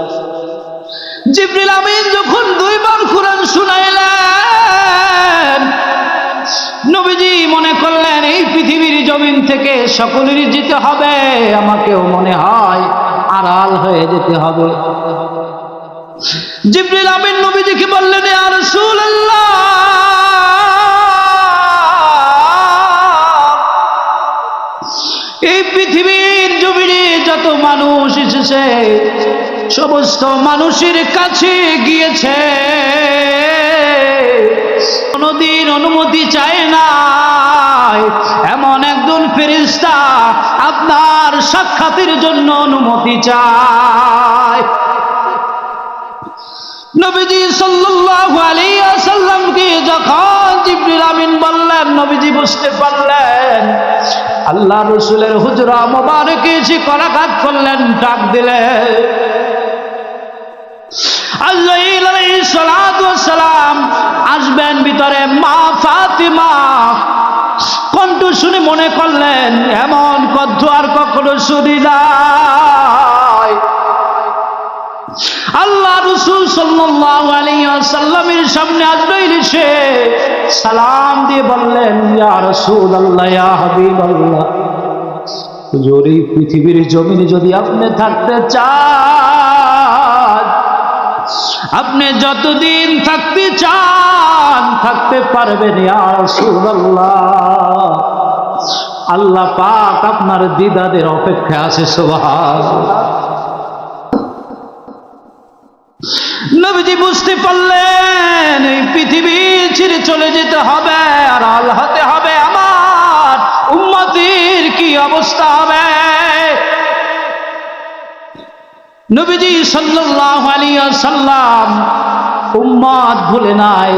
জিবরিল আমিন যখন দুইবার কোরআন শুনাইলেন, নবীজি মনে করলেন এই পৃথিবীর জমিন থেকে সকলেরই যেতে হবে, আমাকেও মনে হয় আড়াল হয়ে যেতে হবে। জিবরিল আমিন নবীজিকে বললেন, ইয়া রাসূলুল্লাহ, এই পৃথিবীর জমিনে যত মানুষ এসেছে সমস্ত মানুষের কাছে গিয়েছে, কোনদিন অনুমতি চায় না এমন একজন ফেরেশতা আপনার সাক্ষাতের জন্য অনুমতি চায়। নবীজি সাল্লাল্লাহু আলাইহি ওয়াসাল্লামকে যখন জিবরিল আমিন বললেন, নবীজি বুঝতে পারলেন আল্লাহ রাসূলের হুজরা মোবারকে এসে করাঘাত করলেন, ডাক দিলেন। আজরাইল আলাইহিস সালাতু ওয়াস সালাম আসবেন ভিতরে, মা ফাতিমা কণ্ঠ শুনে মনে করলেন এমন কণ্ঠ আর কখনো শুনি নাই। আল্লাহ রাসূল সাল্লাল্লাহু আলাইহি ওয়াসাল্লামের সামনে আজরাইল এসে সালাম দিয়ে বললেন, ইয়া রাসূলুল্লাহ, ইয়া হাবিবাল্লাহ, হুজুর, এই পৃথিবীর জমিনে যদি আপনি থাকতে চান, আপনি যতদিন থাকতে চান থাকতে পারবেন, ইয়া রাসূলুল্লাহ। আল্লাহ পাক আপনার দিদারের অপেক্ষায় আছে। সুবহানাল্লাহ। নবীজি বুঝতে পারলেন এই পৃথিবী ছেড়ে চলে যেতে হবে আর আল্লাহতে হবে, আমার উম্মতের কি অবস্থা হবে। নবীজি সাল্লাল্লাহু আলাইহি ওয়াসাল্লাম উম্মত ভুলে নাই।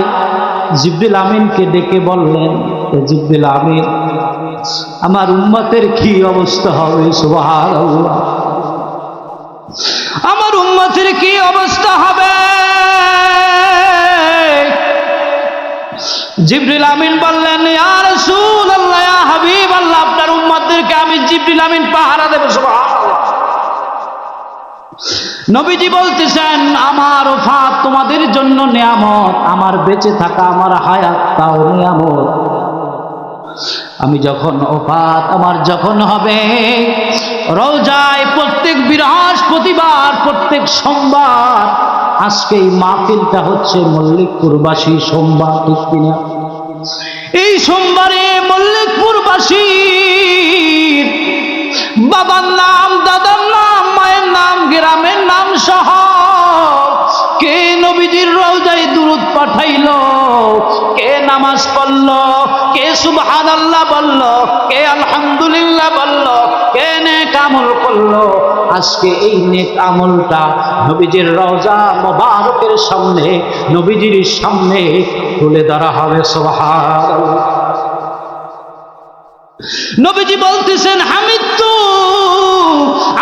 জিবরিল আমিনকে ডেকে বললেন, জিবরিল আমিন, আমার উম্মতের কি অবস্থা হবে। সুবহানাল্লাহ। আমার উম্মতের কি অবস্থা হবে। জিবরিল আমিন বললেন, ইয়া রাসূলুল্লাহ, ইয়া হাবিবাল্লাহ, আপনার উম্মতদেরকে আমি জিবরিল আমিন পাহারা দেব। সুবহানাল্লাহ। নবীজি বলতেছেন, আমার ওফাত তোমাদের জন্য নিয়ামত, আমার বেঁচে থাকা, আমার হায়াত তাও নিয়ামত। আমি যখন ওফাত আমার যখন হবে, রওজায় প্রত্যেক বৃহস্পতিবার, প্রত্যেক সোমবার, আজকে এই মাহফিলটা হচ্ছে মল্লিকপুরবাসী সোমবার, ঠিক কিনা? এই সোমবারে মল্লিকপুরবাসী বাবার নাম, দাদার নাম, মায়ের নাম, গ্রামের নাম সহ কে নবীজির রওজায় দুরূদ পাঠাইলো, কে নামাজ পড়লো, কে সুবহানাল্লাহ বললো, কে আলহামদুলিল্লাহ বললো, কে নেক আমল করলো, আজকে এই নেক আমলটা নবীজির রওজা মোবারকের সামনে, নবীজির সামনে তুলে ধরা হবে। সুবহানাল্লাহ। নবীজি বলতেছেন, হামিদতু,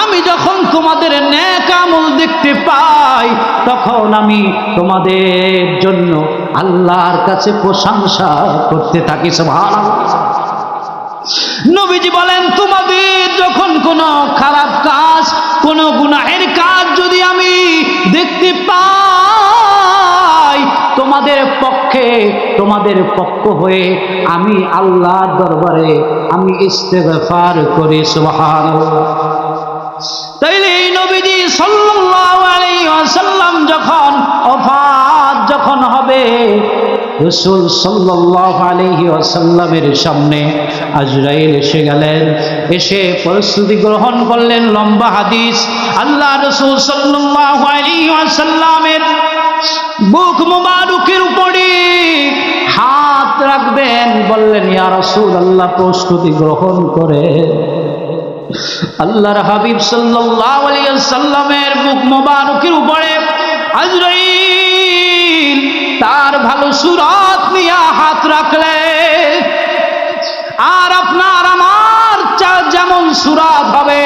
আমি যখন তোমাদের নেক আমল দেখতে পাই তখন আমি তোমাদের জন্য আল্লাহর কাছে প্রশংসা করতে থাকি। সুবহানাল্লাহ। নবীজি বলেন, তোমাদের যখন কোনো খারাপ কাজ, কোনো গুনাহের কাজ যদি আমি দেখতে পাই, তোমাদের পক্ষ হয়ে আমি আল্লাহর দরবারে আমি ইস্তেগফার করি। সুবহানাল্লাহ। তাইলে এই নবীজি সাল্লাল্লাহু আলাইহি ওয়াসাল্লাম যখন হবে, রাসূল সাল্লাল্লাহু আলাইহি ওয়াসাল্লামের সামনে আজরাইল এসে গেলেন, এসে প্রস্তুতি গ্রহণ করলেন। লম্বা হাদিস, আল্লাহ রাসূল সাল্লাল্লাহু আলাইহি ওয়াসাল্লামের বুক মুবারকের উপরে হাত রাখবেন, বললেন ইয়া রাসূলুল্লাহ প্রস্তুতি গ্রহণ করে। আল্লাহর হাবিব সাল্লাল্লাহু আলাইহি ওয়াসাল্লামের বুক মুবারকের উপরে আজরাইল তার ভালো সুরাত নিয়ে হাত রাখলেন। আর আপনার আমার যেমন সুরাত হবে,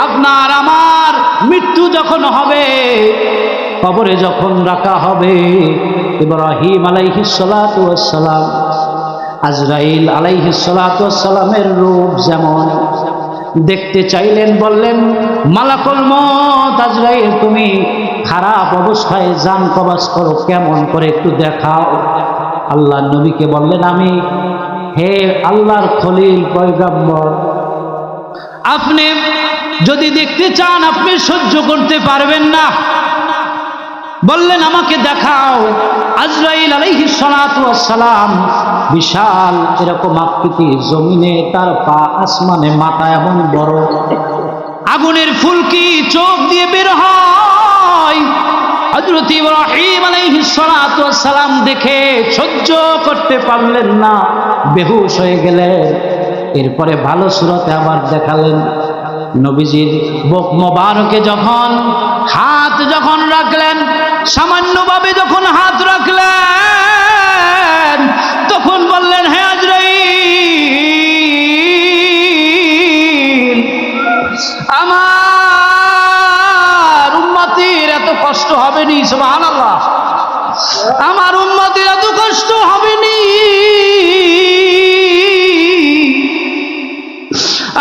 আপনার আমার মৃত্যু যখন হবে, কবরে যখন রাখা হবে, ইব্রাহিম আলাইহিস সালাতু ওয়াস সালাম, আজরাইল আলাইহিস সালাতু ওয়াস সালামের রূপ যেমন দেখতে চাইলেন, বললেন মালাকুল মউত আজরাইল তুমি খারাপ অবস্থায় জান কবজ করো, কেমন করে একটু দেখাও। আল্লাহ নবীকে বললেন, আমি হে আল্লাহর খলিল পয়গম্বর, আপনি যদি দেখতে চান আপনি সহ্য করতে পারবেন না, বললেন আমাকে দেখাও। আজরাইল আলাইহিস সালাতু ওয়াস সালাম বিশাল এরকম আকৃতি, জমিনে তার পা, আসমানে মাথা এমন বড়, আগুনের ফুলকি চোখ দিয়ে বের হয়। হযরত ইব্রাহিম আলাইহিস সালাতু ওয়াস সালাম দেখে সহ্য করতে পারলেন না, বেহুশ হয়ে গেলেন। এরপরে ভালো সুরতে আবার দেখালেন। নবীজির বুক মোবারকে যখন হাত যখন রাখলেন, সামান্যভাবে যখন হাত রাখলেন, তখন বললেন হে আজরাইল, আমার উম্মতের এত কষ্ট হবে নি, সুবহানাল্লাহ, আমার উম্মতের এত কষ্ট হবে নি,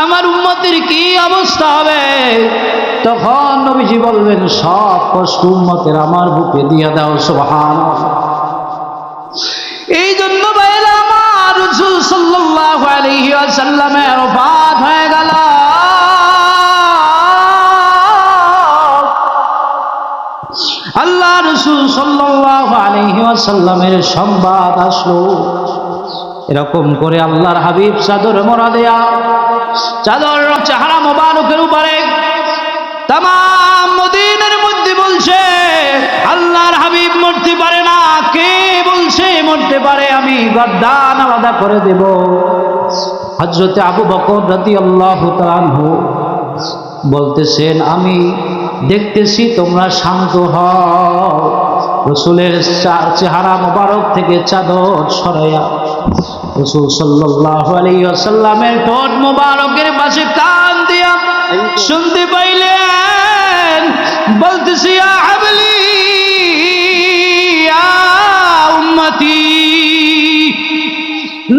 আমার উম্মতের কি অবস্থা হবে। তখন নবীজি বলবেন সব কষ্ট উম্মতের আমার বুকে দিয়ে দাও, সুবহানাল্লাহ। এই জন্য ভাইরা আমার, রাসূল সাল্লাল্লাহু আলাইহি ওয়াসাল্লামের ওফাত হয়ে গেল। আল্লাহ রাসূল সাল্লাল্লাহু আলাইহি ওয়াসাল্লামের সংবাদ আসলো। এরকম করে আল্লাহর হাবিব চাদর মোড়া দেয়া, চাদর চেহারা মোবারকের উপরে তাম মদিনার মধ্যে বলছে আল্লাহর হাবিব মরতে পারে না। কে বলছে মরতে পারে? আমি গর্দান আলাদা করে দেব। হযরতে আবু বকর রাদিয়াল্লাহু তাআলা আনহু বলতেছেন, আমি দেখতেছি তোমরা শান্ত হও। রাসূলের চেহারা মোবারক থেকে চাদর সরাইয়া রাসূল সাল্লাল্লাহু আলাইহি ওয়াসাল্লামের ঠোঁট মোবারকের পাশে কান দিয়া শুনতে পাইলেন, বলতেছি ইয়া হাবলি ইয়া উম্মতি,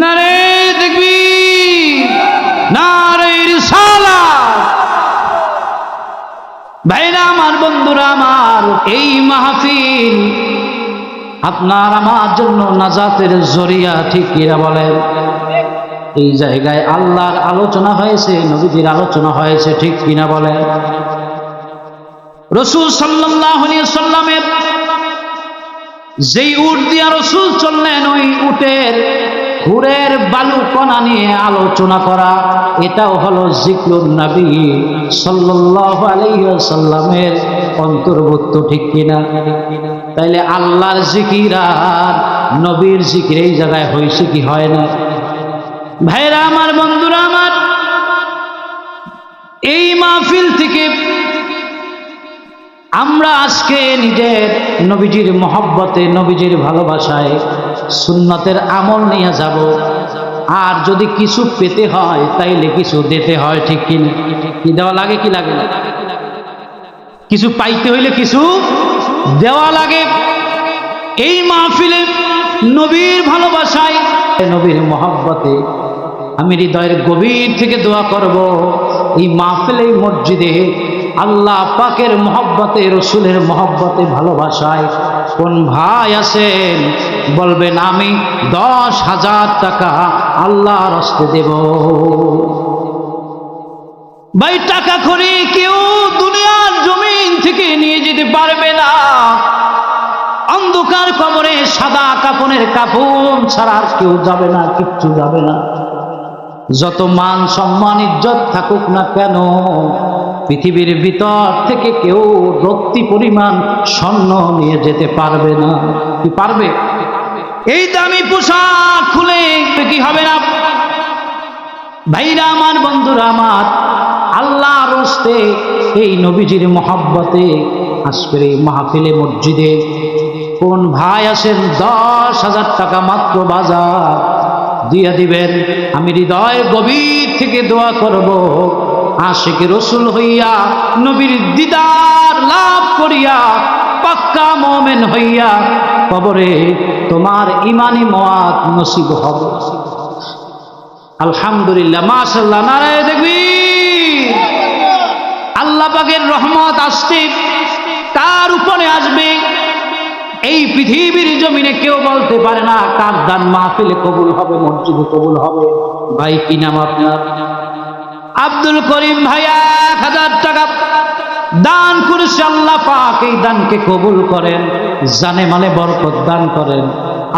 নারে তাকবীর, নারে রিসালাত। ভাইরা আমার, বন্ধুরা আমার, এই মাহফিল আপনার আমার জন্য নাজাতের জরিয়া, ঠিক কিনা বলেন? এই জায়গায় আল্লাহর আলোচনা হয়েছে, নবীজির আলোচনা হয়েছে, ঠিক কিনা বলেন? রাসূল সাল্লাল্লাহু আলাইহি ওয়াসাল্লামের যেই উট দিয়া রাসূল চললেন, ওই উটের হুরের বালু কণা নিয়ে আলোচনা করা, এটাও হলো জিকরুন নবী সাল্লাল্লাহু আলাইহি ওয়াসাল্লামের অন্তর্ভুক্ত, ঠিক কিনা? তাইলে আল্লাহর জিকির আর নবীর জিকির এই জায়গায় হয়েছে কি হয় না? ভাইরা আমার, বন্ধুরা আমার, এই মাহফিল থেকে আমরা আজকে নিজের নবীজির মহব্বতে, নবীজির ভালোবাসায় সুন্নতের আমল নিয়ে যাব। আর যদি কিছু পেতে হয় তাইলে কিছু দিতে হয়, ঠিক কিনা? কি দেওয়া লাগে, কি লাগে না? কিছু পাইতে হইলে কিছু দেওয়া লাগে। এই মাহফিলে নবীর ভালোবাসায়, নবীর মহব্বতে আমি হৃদয়ের গভীর থেকে দোয়া করব, এই মাহফিলে, এই মসজিদে আল্লাহ পাকের মহব্বতে, রসুলের মহব্বতে, ভালোবাসায় কোন ভাই আছেন বলবেন আমি 10,000 টাকা আল্লাহর হস্তে দেব। ভাই টাকা করে কেউ দুনিয়ার জমিন থেকে নিয়ে যেতে পারবে না। অন্ধকার কবরে সাদা কাফনের কাফন ছাড়া আর কেউ যাবে না, কিচ্ছু যাবে না। যত মান সম্মান ইজ্জত থাকুক না কেন, পৃথিবীর ভিতর থেকে কেউ রত্তি পরিমাণ স্বর্ণ নিয়ে যেতে পারবে না। কি পারবে? এই দামি পোশাক খুলে কি হবে না? ভাইরা আমার, বন্ধুরা আমার, আল্লাহর রাস্তে এই নবীজির মহব্বতে আজকের এই মাহফিলে মসজিদে কোন ভাই আসেন 10,000 টাকা মাত্র বাজার দিয়ে দিবেন। আমি হৃদয়ের গভীর থেকে দোয়া করব, আশিক রসুল হইয়া নবীর দিদার লাভ করিয়া পাক্কা মুমিন হইয়া কবরে তোমার ইমানি মওয়াত নসিব হবে। আলহামদুলিল্লাহ, মাশাআল্লাহ, নারায়ে তাকবীর। আল্লাহ পাকের রহমত আসছে কার উপরে আসবে এই পৃথিবীর জমিনে কেউ বলতে পারে না কার দান মাহফিলে কবুল হবে, মসজিদে কবুল হবে। ভাই কি নাম আপনার? আব্দুল করিম ভাই 1000 টাকা দান করেছে। আল্লাহ পাক এই দানকে কবুল করেন, জানে মালে বরকত দান করেন।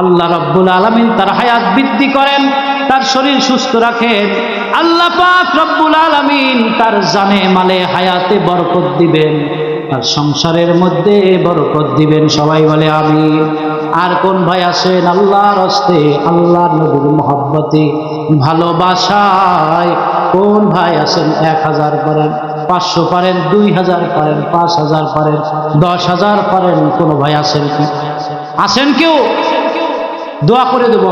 আল্লাহ রাব্বুল আলামিন তার হায়াত বৃদ্ধি করেন, তার শরীর সুস্থ রাখেন। আল্লাহ পাক রব্বুল আলামিন তার জানে মালে হায়াতে বরকত দিবেন, তার সংসারের মধ্যে বরকত দিবেন। সবাই বলে আমিন। আর কোন ভাই আছেন আল্লাহর হস্তে আল্লাহর নবীর মহব্বতে ভালোবাসায়? কোন ভাই আছেন 1000 পারেন, 500 পারেন, 2000 পারেন, 5000 পারেন, 10,000 পারেন? কোন ভাই আছেন কি? আছেন কেউ? দোয়া করে দেব।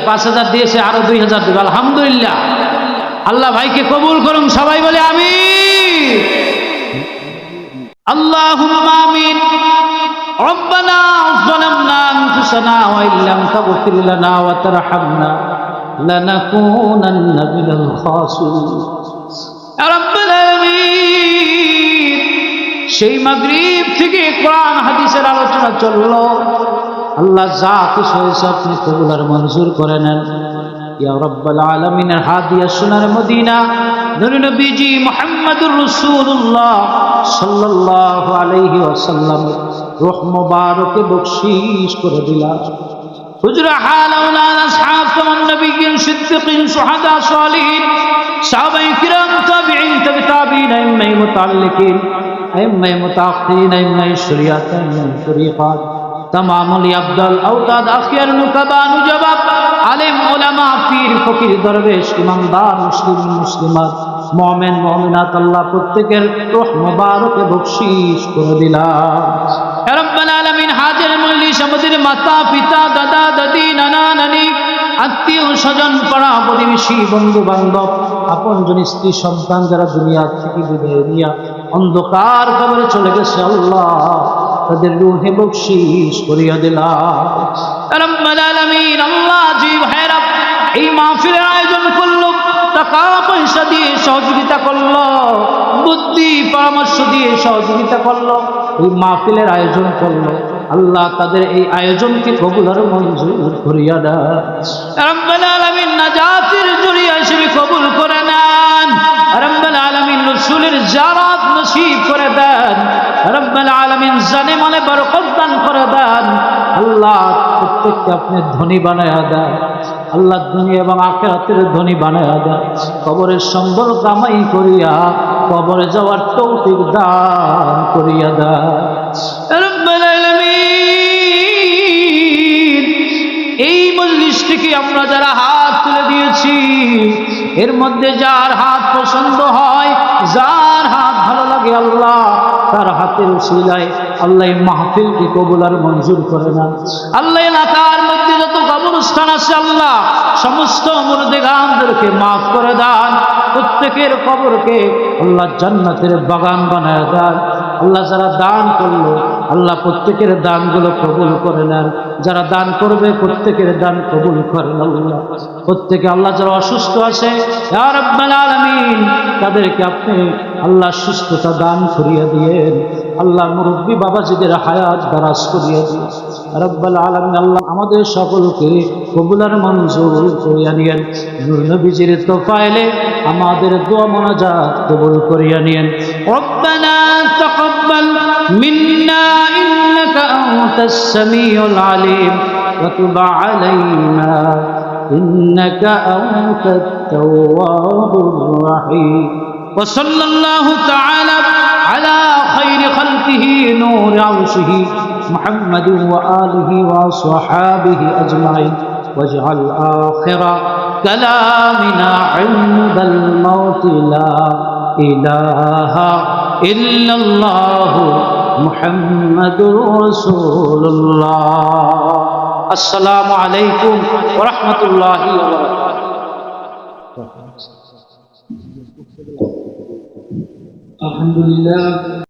5000 দিয়েছে, আরো 2000 দেব। আলহামদুলিল্লাহ, আল্লাহ ভাইকে কবুল করুন। সবাই বলে আমিন। আল্লাহুম্মা আমিন। রব্বানা যালামনা আনফুসানা ওয়া ইল্লাম তাগফির লানা ওয়া তারহামনা লানাকুনান্না মিনাল খাসিরিন। ইয়া রাব্বাল আলামিন, সেই মাগরিব থেকে কোরআন হাদিসের আলোচনা চললো। আল্লাহ যা কিছু হয়েছে আপনি কবুল আর মঞ্জুর করে নেন। ইয়া রাব্বাল আলামিনের হাদিয়া সোনার মদিনা নূরে নবীজি মুহাম্মদুর রাসূলুল্লাহ সাল্লাল্লাহু আলাইহি ওয়াসাল্লাম রূহ মুবারকে বখশিশ করে দিলাম। হুজুর হালাউলানা আসহাব তামান নবিয়্যিন সিদ্দিকিন শুহাদা সালিহিন সাহাবায়ে কিরাম তাবিঈন তাবিঈন আইম্মায়ে মুতাআল্লিকিন আইম্মায়ে মুতাআখিরিন আইম্মায়ে শরিয়াত আইম্মায়ে তরিকাত তামামুল আবদাল আওতাদ আখিয়ার নুকাবা নুজাবাব আলেম উলামা পীর ফকির দরবেশ ইমানদার মুসলিম মুসলিমাত মুমিন মুমিনাত আল্লাহ প্রত্যেকের রূহ মুবারকে বখশিশ করে দিলাম। ইয়া রাব্বাল আলামিন, হাজির মজলিস আমাদের মাতা পিতা দাদা দাদি নানা নানি আত্মীয় স্বজন পাড়া প্রতিবেশী বন্ধু বান্ধব আপনজন স্ত্রী সন্তান যারা দুনিয়া থেকে বিদায় নিয়ে অন্ধকার কবরে চলে গেছে, আল্লাহ তাদের রূহে বখশিশ করিয়া দিলাম। রাব্বুল আলামিন, আল্লাহ জি ভাইরা এই মাহফিলের আয়োজন করলো, টাকা পয়সা দিয়ে সহযোগিতা করলো, বুদ্ধি পরামর্শ দিয়ে সহযোগিতা করলো, এই মাহফিলের আয়োজন করলো। আল্লাহ তাদের এই আয়োজনকে কবুল আর মঞ্জুর করিয়া দেন। রাব্বুল আলামিন, নাজাতের জরিয়া হিসেবে কবুল করে নেন। রাব্বুল আলামিন, রাসূলের জিয়ারত নসিব করে দেন। রাব্বুল আলামিন, জানে মানে বরকত দান করে দেন। আল্লাহ প্রত্যেককে আপনি ধনী বানায়া দেন। আল্লাহ দুনিয়া এবং আখিরাতের ধনী বানায়া দেন। কবরের সম্বল কামাই করিয়া কবরে যাওয়ার তৌফিক দান করিয়া দেন। রাব্বুল আলামিন, এই মজলিস থেকে আমরা যারা হাত তুলে দিয়েছি এর মধ্যে যার হাত পছন্দ হয়, যার হাত ভালো লাগে, আল্লাহ তার হাতের উসিলায় আল্লাহ মাহফিলকে কবুল আর মঞ্জুর করে না। আল্লাহ এলাকার মধ্যে যত কবরস্থান আছে আল্লাহ সমস্ত মুর্দেগানদেরকে মাফ করে দেন। প্রত্যেকের কবরকে আল্লাহ জান্নাতের বাগান বানায় দেন। আল্লাহ যারা দান করলো আল্লাহ প্রত্যেকের দানগুলো কবুল করে নেন। যারা দান করবে প্রত্যেকের দান কবুল করেন আল্লাহ। প্রত্যেকে আল্লাহ যারা অসুস্থ আছে ইয়া রাব্বাল আলামিন তাদেরকে আপনি আল্লাহ সুস্থতা দান করিয়া দিয়েন। আল্লাহ মুরব্বী বাবাজিদের হায়াত দারাজ করিয়া দিন রাব্বাল আলামিন। আল্লাহ আমাদের সকলকে কবুল আর মঞ্জুর করিয়া নিয়েন। নূর নবীজির তোফায়েলে আমাদের দোয়া মোনাজাত কবুল করিয়া নিয়েন। রব্বানা তাকাব্বাল মিন্না ইন্নাকা আনতাস সামিউল আলিম ওয়া তুব আলাইনা ইন্নাকা আনতাত তাওয়াবুর রহিম। ওয়া সাল্লাল্লাহু তাআলা আলা খায়রি খালকিহি নূর আরশিহি মুহাম্মাদিন ওয়া আলিহি ওয়া আসহাবিহি আজমাইন। واجعل آخر كلامنا عند الموت لا إله إلا الله محمد رسول الله. السلام عليكم ورحمة الله وبركاته. الحمد لله